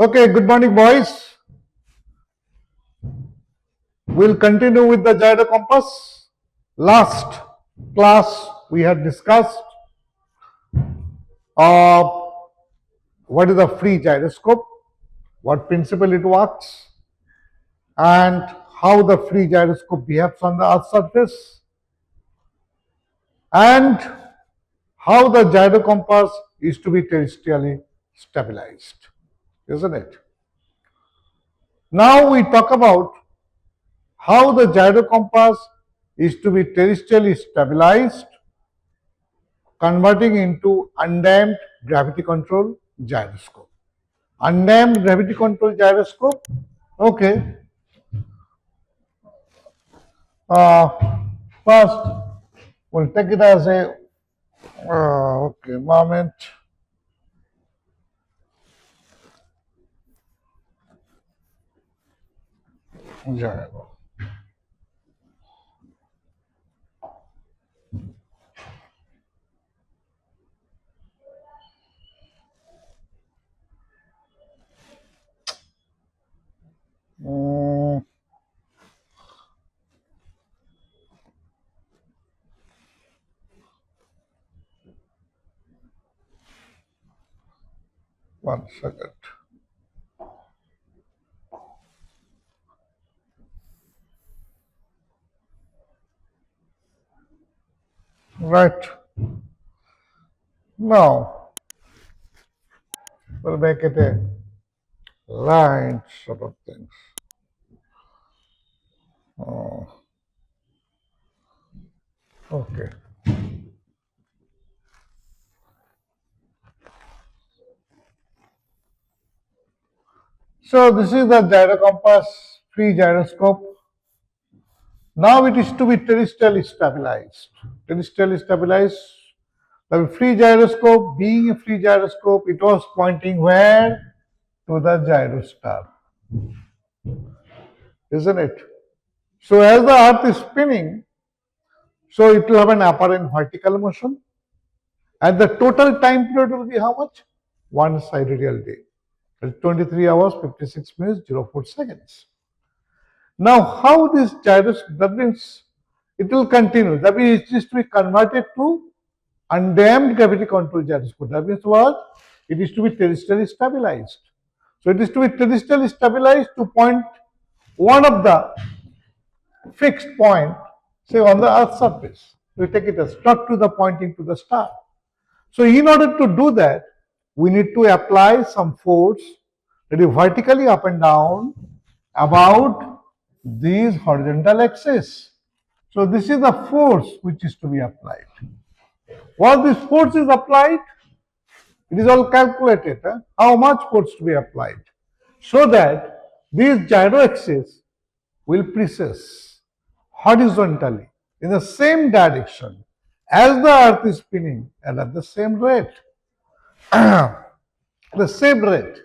Okay, good morning, boys. We'll continue with the gyrocompass. Last class we had discussed uh, what is a free gyroscope, what principle it works, and how the free gyroscope behaves on the Earth's surface, and how the gyrocompass is to be terrestrially stabilized, isn't it? Now we talk about how the gyrocompass is to be terrestrially stabilized, converting into undamped gravity control gyroscope. Undamped gravity control gyroscope. Okay. Uh, First, we'll take it as a okay moment. Gyro. One second. Right. Now, we'll make it a line sort of things. Okay. So this is the gyrocompass free gyroscope. Now it is to be terrestrially stabilized. Terrestrially stabilized. The free gyroscope, being a free gyroscope, it was pointing where? To the gyrostar. Isn't it? So as the earth is spinning, so it will have an apparent vertical motion. And the total time period will be how much? One sidereal day. 23 hours, 56 minutes, 04 seconds. Now, how this gyroscope, that means it will continue. That means it is to be converted to undamped gravity control gyroscope. That means what? It is to be terrestrially stabilized. So it is to be terrestrially stabilized to point one of the fixed point, say on the Earth's surface. We take it as struck to the pointing to the star. So in order to do that, we need to apply some force that is vertically up and down about these horizontal axis. So this is the force which is to be applied. While this force is applied, it is all calculated, how much force to be applied, so that these gyro axis will precess horizontally in the same direction as the earth is spinning and at the same rate. The same rate.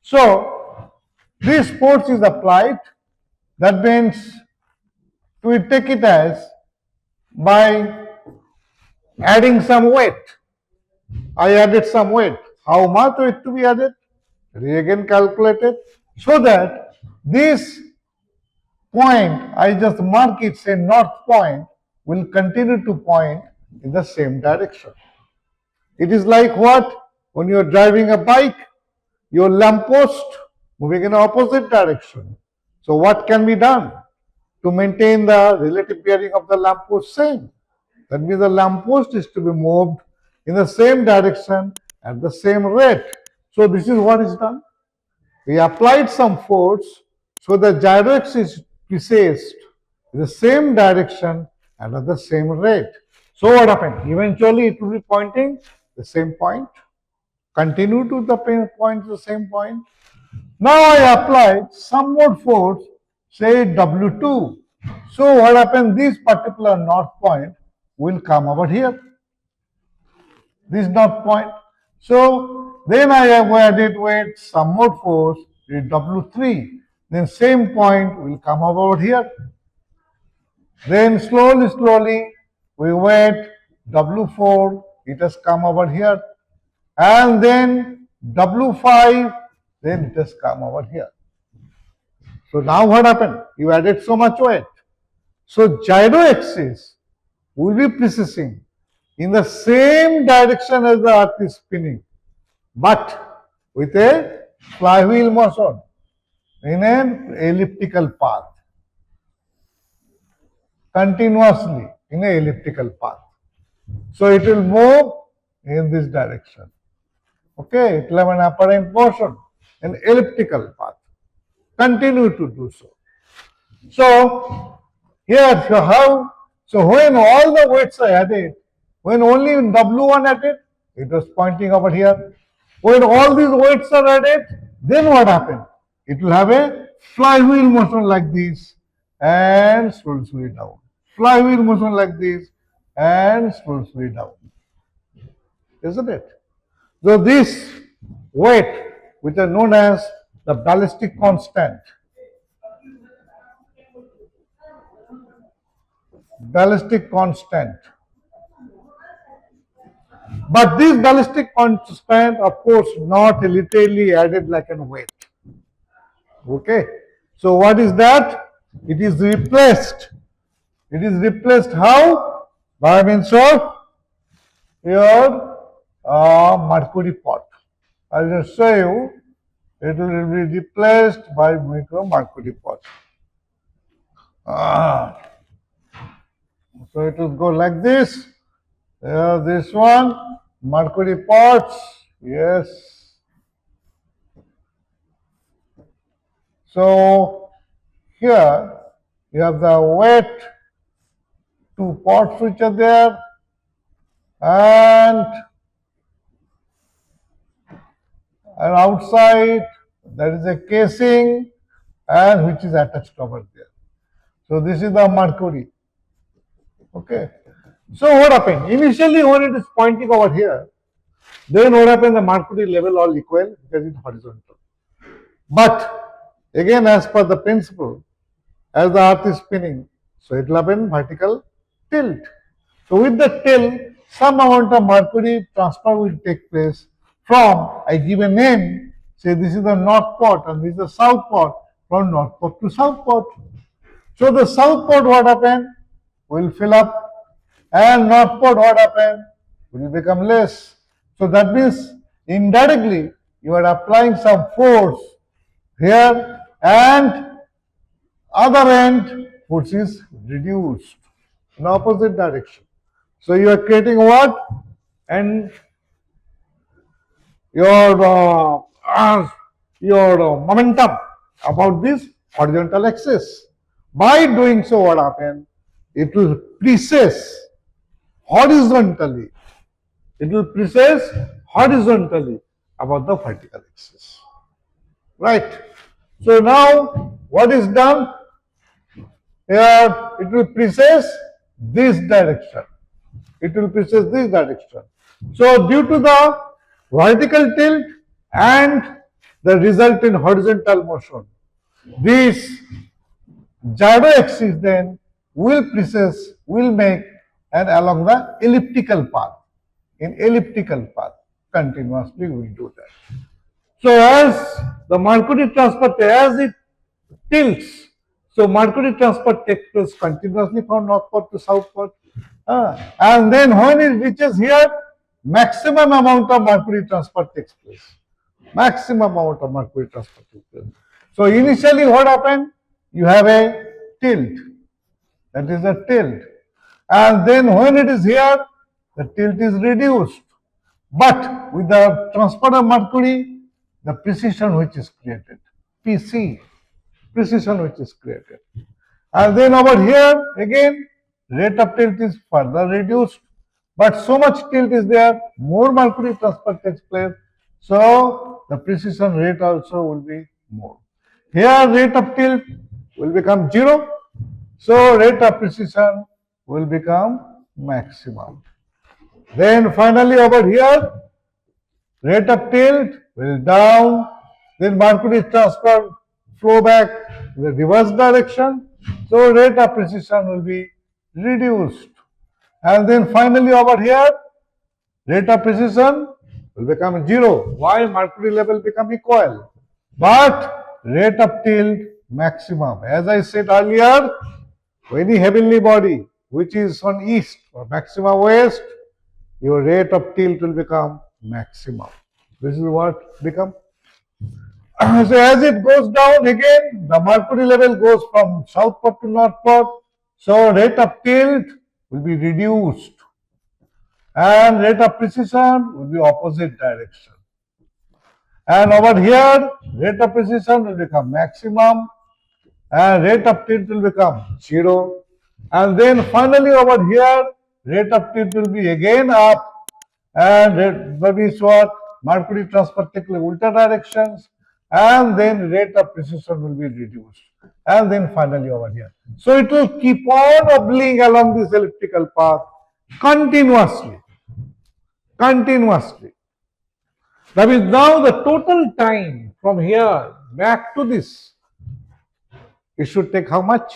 So this force is applied. That means we take it as by adding some weight. I added some weight. How much weight to be added? We again calculated, so that this point, I just mark it, say north point, will continue to point in the same direction. It is like what? When you are driving a bike, your lamppost moving in opposite direction. So what can be done to maintain the relative bearing of the lamppost same? That means the lamppost is to be moved in the same direction at the same rate. So this is what is done. We applied some force so the gyro axis is precessed in the same direction and at the same rate. So what happened? Eventually it will be pointing the same point. Continue to the point, the same point. Now I applied some more force, say W2. So what happened? This particular north point will come over here. This north point. So then I have added weight, some more force, W3. Then same point will come over here. Then slowly, we wait, W4, it has come over here. And then W5, then it has come over here. So now what happened? You added so much weight. So gyro axis will be precessing in the same direction as the earth is spinning, but with a flywheel motion in an elliptical path, continuously in an elliptical path. So it will move in this direction. Okay, it will have an apparent motion, an elliptical path. Continue to do so. So here you have, so when all the weights are added, when only W1 added, it was pointing over here. When all these weights are added, then what happened? It will have a flywheel motion like this and slowly down. Flywheel motion like this and slowly down. Isn't it? So this weight, which are known as the ballistic constant, but this ballistic constant, of course, not literally added like a weight. Okay. So what is that? It is replaced. It is replaced how? By means of your mercury pot. I will just show you. It will be replaced by mercury pot. So it will go like this. This one, mercury pots, yes. So here you have the wet two pots which are there, and outside there is a casing and which is attached over there. So this is the mercury. Okay. So what happened? Initially when it is pointing over here, then what happened? The mercury level all equal because it's horizontal. But again, as per the principle, as the earth is spinning, so it will happen vertical tilt. So with the tilt, some amount of mercury transfer will take place from, I give a name, say this is the north port and this is the south port, from north port to south port. So the south port what happened? Will fill up, and north port what happened? Will become less. So that means indirectly you are applying some force here, and other end force is reduced in opposite direction. So you are creating what? And your momentum about this horizontal axis. By doing so, what happens? It will precess horizontally. It will precess horizontally about the vertical axis. Right. So now what is done? Here it will precess this direction. It will precess this direction. So due to the vertical tilt and the result in horizontal motion, this gyro axis then will precess, will make and along the elliptical path. In elliptical path, continuously we will do that. So as the mercury transfer, as it tilts, so mercury transfer takes place continuously from north port to south port. And then when it reaches here, maximum amount of mercury transfer takes place. Maximum amount of mercury transfer takes place. So initially what happened? You have a tilt. That is a tilt. And then when it is here, the tilt is reduced. But with the transfer of mercury, the precision which is created, PC, precision which is created. And then over here, again, rate of tilt is further reduced. But so much tilt is there, more mercury transfer takes place. So the precision rate also will be more. Here rate of tilt will become 0. So rate of precision will become maximum. Then finally over here, rate of tilt will down, then mercury transfer flow back in the reverse direction. So rate of precision will be reduced. And then finally over here, rate of precision will become 0. Why? Mercury level become equal. but rate of tilt maximum. As I said earlier, any heavenly body which is on east or maximum west, your rate of tilt will become maximum. This is what become. So as it goes down again, the mercury level goes from south pole to north pole. So rate of tilt will be reduced and rate of precession will be opposite direction. And over here, rate of precession will become maximum and rate of tilt will become 0. And then finally over here, rate of tilt will be again up and that is what mercury transfer take ulta directions and then rate of precession will be reduced. And then finally over here. So it will keep on obliquing along this elliptical path continuously. Continuously. That means now the total time from here back to this, it should take how much?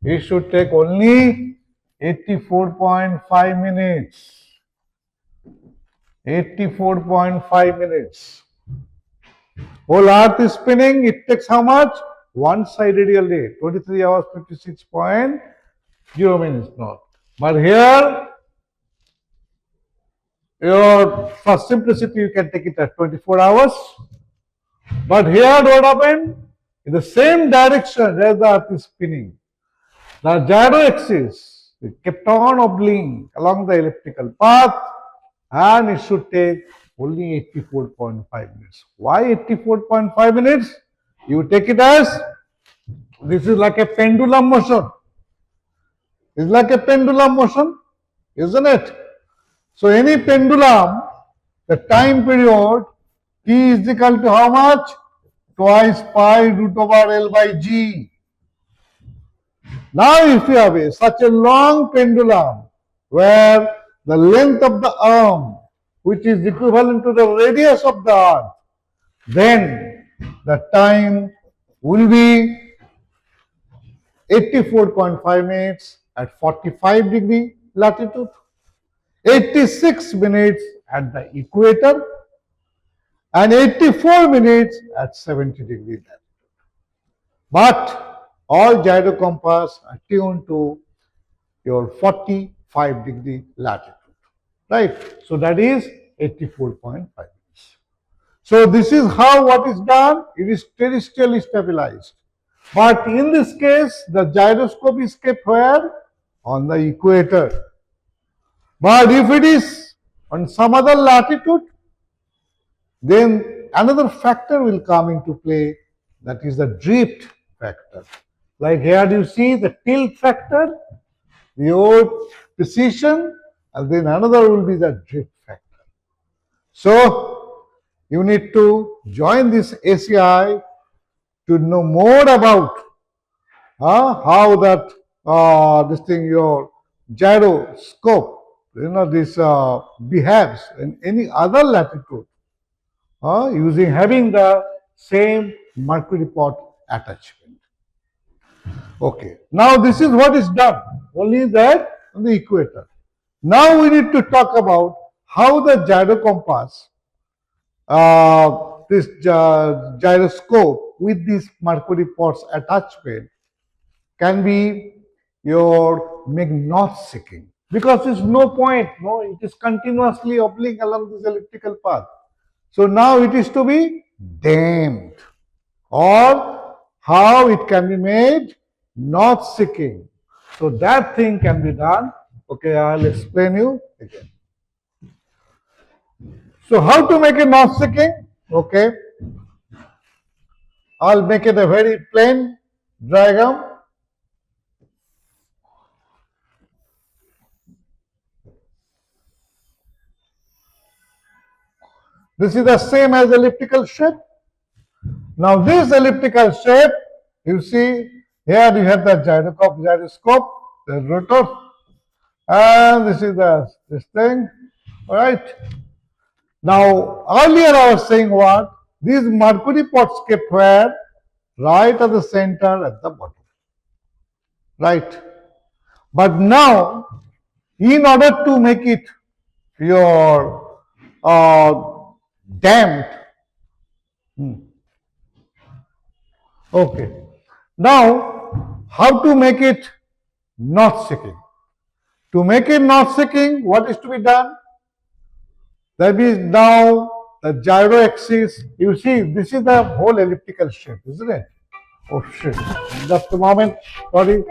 It should take only 84.5 minutes. 84.5 minutes. Whole earth is spinning, it takes how much? One side radial day, 23 hours 56.0 minutes not. But here, for simplicity, you can take it as 24 hours. But here, what happened? In the same direction as the earth is spinning, the gyro axis kept on obliquing along the elliptical path and it should take only 84.5 minutes. Why 84.5 minutes? You take it as this is like a pendulum motion. It's like a pendulum motion, isn't it? So any pendulum, the time period t is equal to how much? Twice pi root over L by G. Now if you have such a long pendulum where the length of the arm which is equivalent to the radius of the earth, then the time will be 84.5 minutes at 45 degree latitude, 86 minutes at the equator, and 84 minutes at 70 degree latitude. But all gyrocompass are tuned to your 45 degree latitude, right? So that is 84.5 minutes. So this is how what is done. It is terrestrially stabilized. But in this case, the gyroscope is kept where? On the equator. But if it is on some other latitude, then another factor will come into play, that is the drift factor. Like here you see the tilt factor, your precession, and then another will be the drift factor. So you need to join this ACI to know more about how that this thing your gyroscope this behaves in any other latitude having the same mercury pot attachment. Okay, now this is what is done only that on the equator. Now we need to talk about how the gyrocompass, this gyroscope with this mercury pots attachment can be your make north seeking, because there's no point, no, it is continuously oblique along this elliptical path. So now it is to be damped, or how it can be made north seeking. So that thing can be done. Okay, I'll explain you again. So how to make a north seeking? Okay, I'll make it a very plain diagram. This is the same as elliptical shape. Now this elliptical shape, you see here you have the gyroscope, the rotor, and this is this thing, all right. Now earlier I was saying what? These mercury pots kept where? Right at the center at the bottom, right? But now, in order to make it your damped, Okay. Now, how to make it not sinking? To make it not sinking, what is to be done? That means now the gyro axis, you see, this is the whole elliptical shape, isn't it? Oh shit, just a moment, sorry.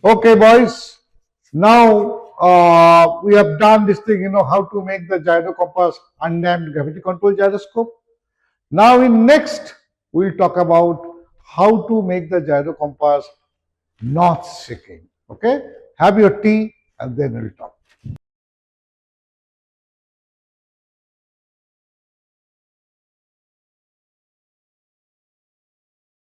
Okay, boys, now we have done this thing, how to make the gyrocompass undamped gravity control gyroscope. Now in next, we'll talk about how to make the gyrocompass not sinking. Okay, have your tea and then we'll talk.